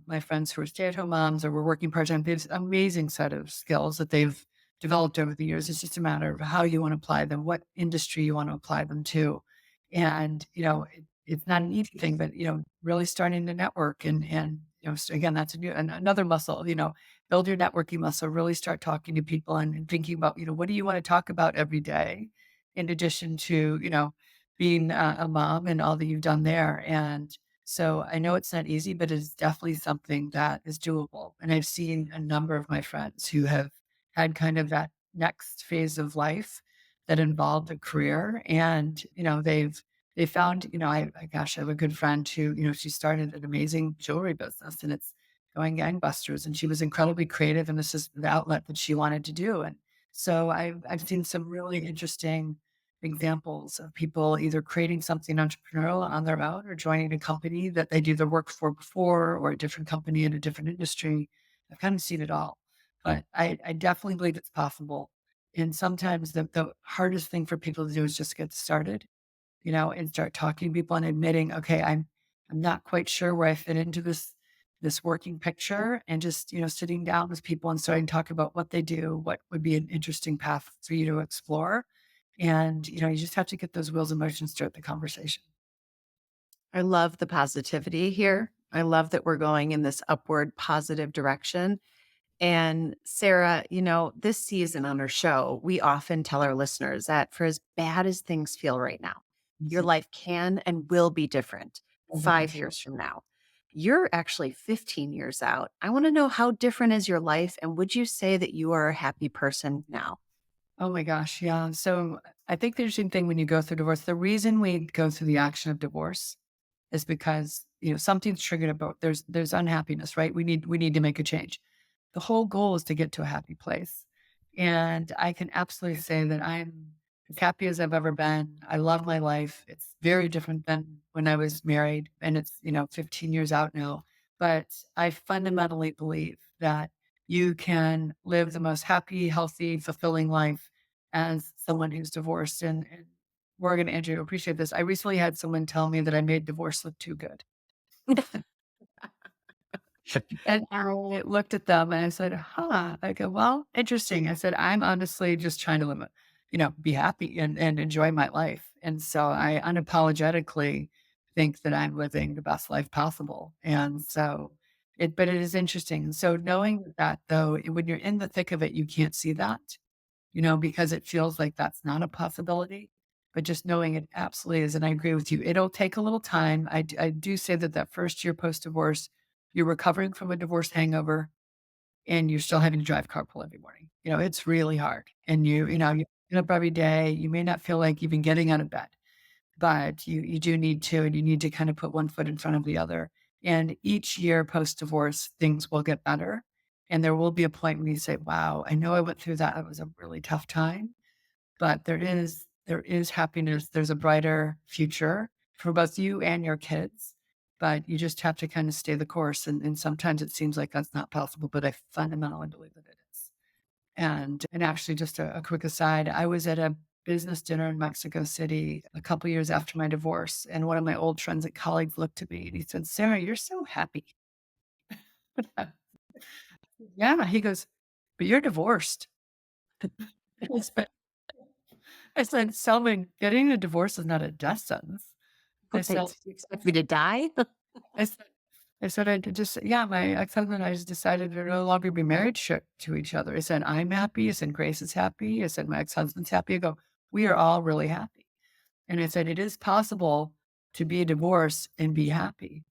my friends who are stay-at-home moms or were working part-time, they have this amazing set of skills that they've developed over the years. It's just a matter of how you want to apply them, what industry you want to apply them to. And, it's not an easy thing, but, really starting to network and so again, that's another muscle, build your networking muscle, really start talking to people and thinking about, what do you want to talk about every day in addition to, being a mom and all that you've done there. And so I know it's not easy, but it's definitely something that is doable. And I've seen a number of my friends who have had kind of that next phase of life that involved a career. And, they found, gosh, I have a good friend who, she started an amazing jewelry business and it's going gangbusters. And she was incredibly creative and this is the outlet that she wanted to do. And so I've seen some really interesting examples of people either creating something entrepreneurial on their own or joining a company that they do their work for before or a different company in a different industry. I've kind of seen it all, but I definitely believe it's possible. And sometimes the hardest thing for people to do is just get started, and start talking to people and admitting, okay, I'm not quite sure where I fit into this working picture and just, sitting down with people and starting to talk about what they do, what would be an interesting path for you to explore and, you just have to get those wheels in motion, start the conversation. I love the positivity here. I love that we're going in this upward positive direction. And Sarah, this season on our show, we often tell our listeners that for as bad as things feel right now, your Mhm. life can and will be different Mhm. 5 years from now. You're actually 15 years out. I want to know, how different is your life? And would you say that you are a happy person now? Oh my gosh. Yeah. So I think the interesting thing when you go through divorce, the reason we go through the action of divorce is because, something's triggered about there's unhappiness, right? We need to make a change. The whole goal is to get to a happy place. And I can absolutely say that I'm as happy as I've ever been. I love my life. It's very different than when I was married and it's, 15 years out now. But I fundamentally believe that you can live the most happy, healthy, fulfilling life as someone who's divorced. And Morgan, Andrew, appreciate this. I recently had someone tell me that I made divorce look too good. And I looked at them and I said, huh. I go, well, interesting. I said, I'm honestly just trying to live, be happy and enjoy my life. And so I unapologetically think that I'm living the best life possible. And so but it is interesting. So knowing that though, when you're in the thick of it, you can't see that, because it feels like that's not a possibility. But just knowing it absolutely is. And I agree with you. It'll take a little time. I do say that that first year post divorce, you're recovering from a divorce hangover and you're still having to drive carpool every morning. It's really hard. And you get up every day. You may not feel like even getting out of bed, but you do need to, and you need to kind of put one foot in front of the other. And each year post divorce, things will get better. And there will be a point when you say, wow, I know I went through that. It was a really tough time, but there is happiness. There's a brighter future for both you and your kids, but you just have to kind of stay the course. And sometimes it seems like that's not possible, but I fundamentally believe that it is. And actually, just a quick aside, I was at a business dinner in Mexico City a couple years after my divorce, and one of my old friends and colleagues looked at me and he said, "Sarah, you're so happy." Yeah, he goes, "But you're divorced." I said, "Selman, getting a divorce is not a death sentence." I said, Wait, you expect me to die? I said, I just, yeah, my ex-husband and I just decided to no longer be married to each other. I said, I'm happy. I said, Grace is happy. I said, my ex-husband's happy. I go, we are all really happy. And I said, it is possible to be divorced and be happy.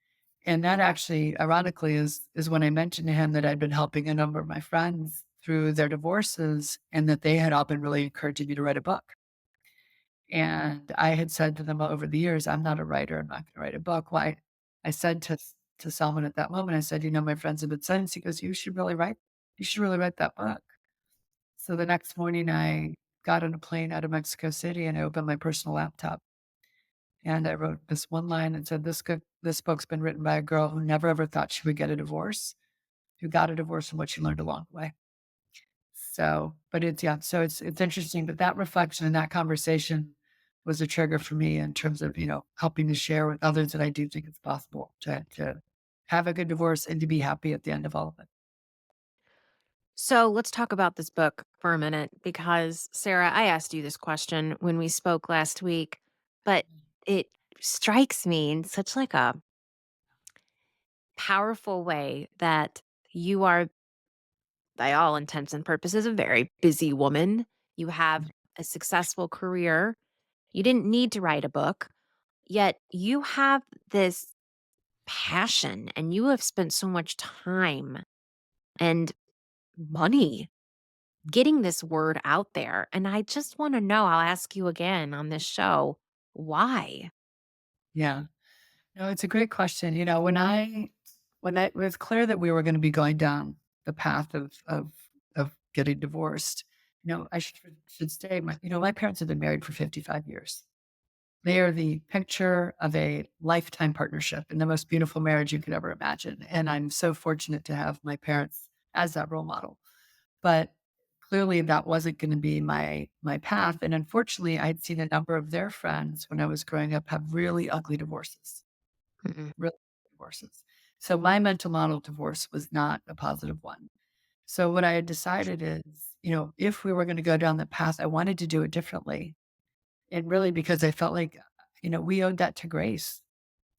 And that actually, ironically, is when I mentioned to him that I'd been helping a number of my friends through their divorces and that they had all been really encouraging me to write a book. And I had said to them over the years, I'm not a writer. I'm not going to write a book. Why? I said to Salman at that moment, I said, my friends have been saying this. He goes, you should really write that book. So the next morning I got on a plane out of Mexico City and I opened my personal laptop and I wrote this one line and said, this book's been written by a girl who never ever thought she would get a divorce, who got a divorce and what she learned along the way. So, but it's, yeah, so it's interesting, but that reflection and that conversation was a trigger for me in terms of, helping to share with others that I do think it's possible to have a good divorce and to be happy at the end of all of it. So let's talk about this book for a minute because, Sarah, I asked you this question when we spoke last week, but it strikes me in such like a powerful way that you are, by all intents and purposes, a very busy woman. You have a successful career. You didn't need to write a book, yet you have this passion and you have spent so much time and money getting this word out there. And I just want to know, I'll ask you again on this show, why? Yeah. No, it's a great question. When it was clear that we were going to be going down the path of getting divorced, I should say my parents have been married for 55 years. They are the picture of a lifetime partnership and the most beautiful marriage you could ever imagine. And I'm so fortunate to have my parents as that role model. But clearly that wasn't going to be my path. And unfortunately, I'd seen a number of their friends when I was growing up have really ugly divorces, Mm-mm. really ugly divorces. So my mental model of divorce was not a positive one. So what I had decided is, if we were going to go down the path, I wanted to do it differently. And really because I felt like, we owed that to Grace.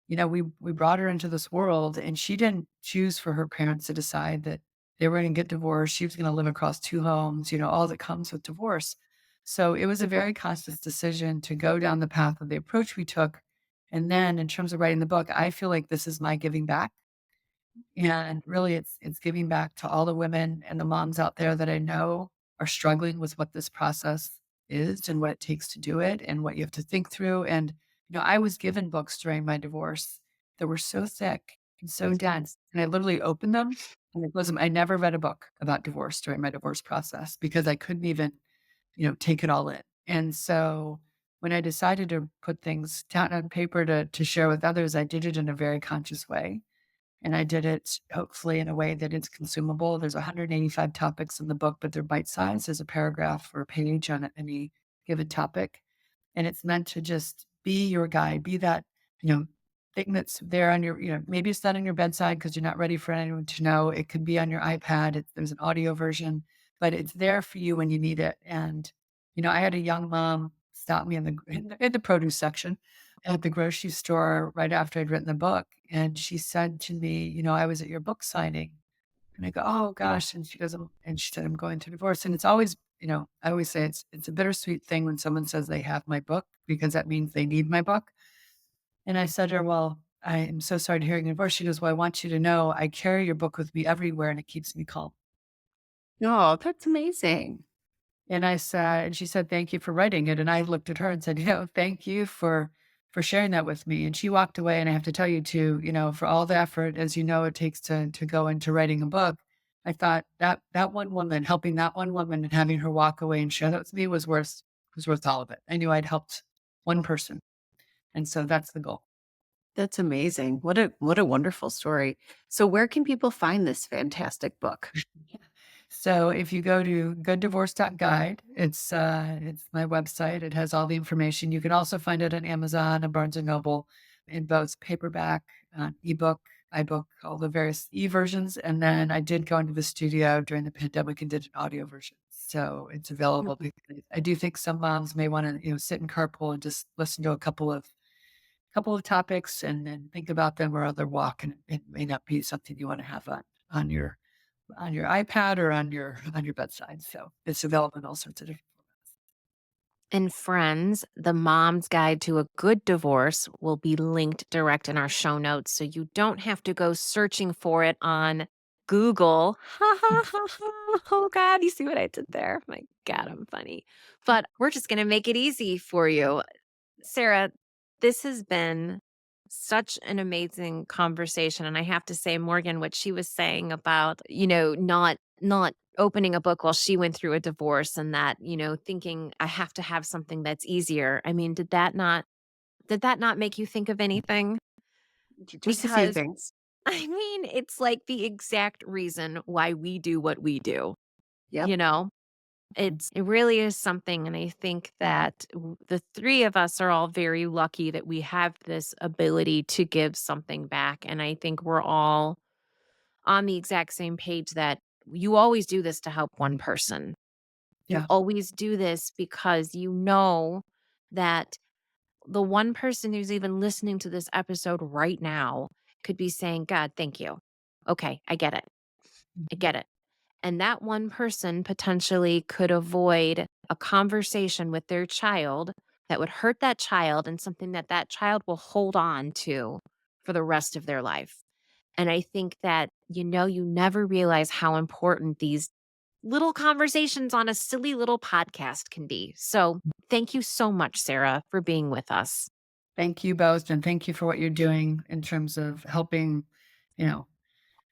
We brought her into this world and she didn't choose for her parents to decide that they were going to get divorced. She was going to live across two homes, all that comes with divorce. So it was a very conscious decision to go down the path of the approach we took. And then in terms of writing the book, I feel like this is my giving back. And really it's giving back to all the women and the moms out there that I know are struggling with what this process is and what it takes to do it and what you have to think through. And, I was given books during my divorce that were so thick and so dense. And I literally opened them and I closed them. I never read a book about divorce during my divorce process because I couldn't even, take it all in. And so when I decided to put things down on paper to share with others, I did it in a very conscious way. And I did it hopefully in a way that it's consumable. There's 185 topics in the book, but they're bite sized. There's a paragraph or a page on any given topic. And it's meant to just be your guide, be that, thing that's there on your, maybe it's not on your bedside because you're not ready for anyone to know. It could be on your iPad. There's an audio version, but it's there for you when you need it. And, I had a young mom stop me in the produce section at the grocery store right after I'd written the book, and she said to me, "I was at your book signing." And I go, "Oh gosh." And she goes, and she said, "I'm going through divorce." And it's always, I always say it's a bittersweet thing when someone says they have my book because that means they need my book. And I said to her, "Well, I am so sorry to hear you're divorced." She goes, "Well, I want you to know I carry your book with me everywhere and it keeps me calm." Oh, that's amazing. And she said, "Thank you for writing it." And I looked at her and said, "Thank you for sharing that with me." And she walked away. And I have to tell you too, for all the effort, as you know, it takes to go into writing a book. I thought that one woman, helping that one woman and having her walk away and share that with me was worth all of it. I knew I'd helped one person. And so that's the goal. That's amazing. What a wonderful story. So where can people find this fantastic book? Yeah. So if you go to gooddivorce.guide, it's my website. It has all the information. You can also find it on Amazon and Barnes and Noble in both paperback, ebook, iBook, all the various e-versions. And then I did go into the studio during the pandemic and did an audio version. So it's available because I do think some moms may want to, sit in carpool and just listen to a couple of topics and then think about them or other walk. And it may not be something you want to have on your iPad or on your bedside. So it's available in all sorts of different formats. And friends, the mom's guide to a good divorce will be linked direct in our show notes. So you don't have to go searching for it on Google. Ha ha ha ha. Oh God, you see what I did there? My God, I'm funny. But we're just going to make it easy for you. Sarah, this has been such an amazing conversation. And I have to say, Morgan, what she was saying about, not opening a book while she went through a divorce and that, thinking I have to have something that's easier. I mean, did that not make you think of anything? Just a few Because things. I mean, it's like the exact reason why we do what we do, Yep. you know? It really is something, and I think that the 3 of us are all very lucky that we have this ability to give something back, and I think we're all on the exact same page that you always do this to help one person. You Yeah. always do this because you know that the one person who's even listening to this episode right now could be saying, "God, thank you. Okay, I get it. I Mhm. get it." And that one person potentially could avoid a conversation with their child that would hurt that child and something that that child will hold on to for the rest of their life. And I think that, you never realize how important these little conversations on a silly little podcast can be. So thank you so much, Sarah, for being with us. Thank you both, and thank you for what you're doing in terms of helping, you know,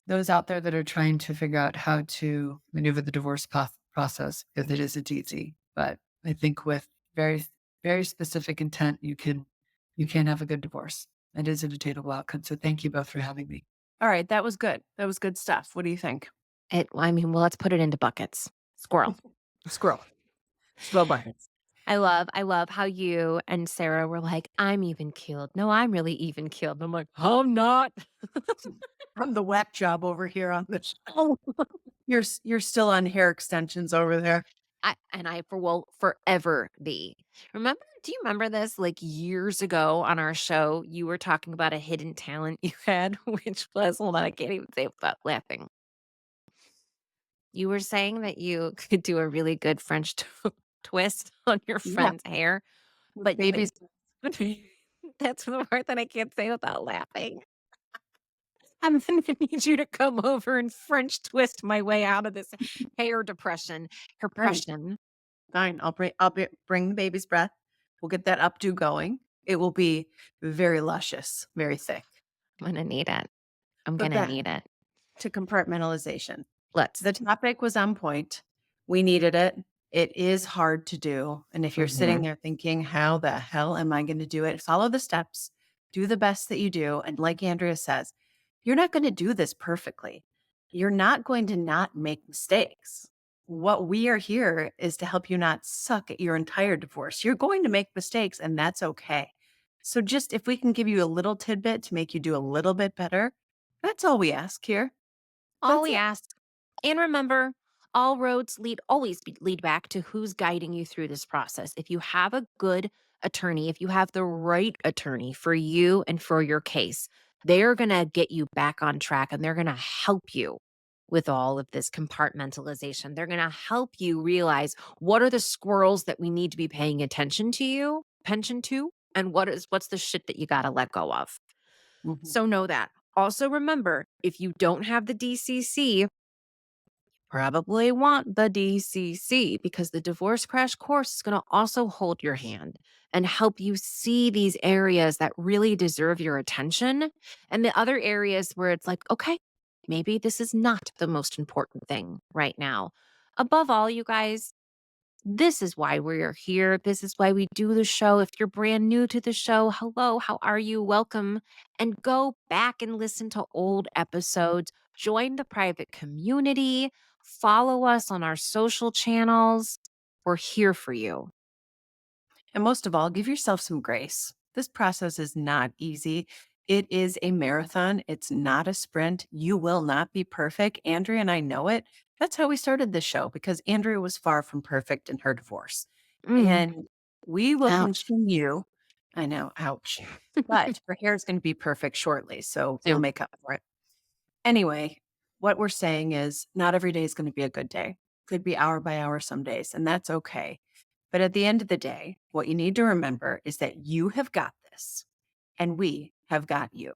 those out there that are trying to figure out how to maneuver the divorce process, because it isn't easy. But I think with very, very specific intent, you can have a good divorce. It is an attainable outcome. So thank you both for having me. All right, that was good. That was good stuff. What do you think? Well, let's put it into buckets. Squirrel. Squirrel. Squirrel buckets. I love how you and Sarah were like, "I'm even keeled." "No, I'm really even keeled." And I'm like, "I'm not." From the whack job over here on the show. You're still on hair extensions over there. I will forever be. Do you remember this? Like, years ago on our show, you were talking about a hidden talent you had, which was hold on, I can't even say it without laughing. You were saying that you could do a really good French twist on your Yeah, friend's hair, with but babies. that's the part that I can't say without laughing. I'm gonna need you to come over and French twist my way out of this hair depression. Fine, Depression. fine. I'll bring the baby's breath. We'll get that updo going. It will be very luscious, very thick. I'm gonna need it. I'm But gonna back need it. to compartmentalization. Let's. The topic was on point. We needed it. It is hard to do. And if you're sitting Mhm. there thinking, how the hell am I going to do it? Follow the steps, do the best that you do. And like Andrea says, you're not going to do this perfectly. You're not going to not make mistakes. What we are here is to help you not suck at your entire divorce. You're going to make mistakes, and that's okay. So, just if we can give you a little tidbit to make you do a little bit better, that's all we ask here. All That's we it. ask. And remember, all roads lead back to who's guiding you through this process. If you have a good attorney, if you have the right attorney for you and for your case, they're going to get you back on track and they're going to help you with all of this compartmentalization. They're going to help you realize what are the squirrels that we need to be paying attention to, and what's the shit that you got to let go of. Mhm. So know that. Also remember, if you don't have the DCC, probably want the DCC because the Divorce Crash Course is going to also hold your hand and help you see these areas that really deserve your attention and the other areas where it's like, okay, maybe this is not the most important thing right now. Above all, you guys, this is why we're here. This is why we do the show. If you're brand new to the show, hello, how are you? Welcome. And go back and listen to old episodes. Join the private community. Follow us on our social channels. We're here for you. And most of all, give yourself some grace. This process is not easy. It is a marathon. It's not a sprint. You will not be perfect. Andrea and I know it. That's how we started this show because Andrea was far from perfect in her divorce. Mm, And we will ouch. continue. I know, ouch. But her hair is going to be perfect shortly. So we'll Soon. make up for it. Anyway, what we're saying is not every day is going to be a good day. Could be hour by hour some days, and that's okay. But at the end of the day, what you need to remember is that you have got this and we have got you.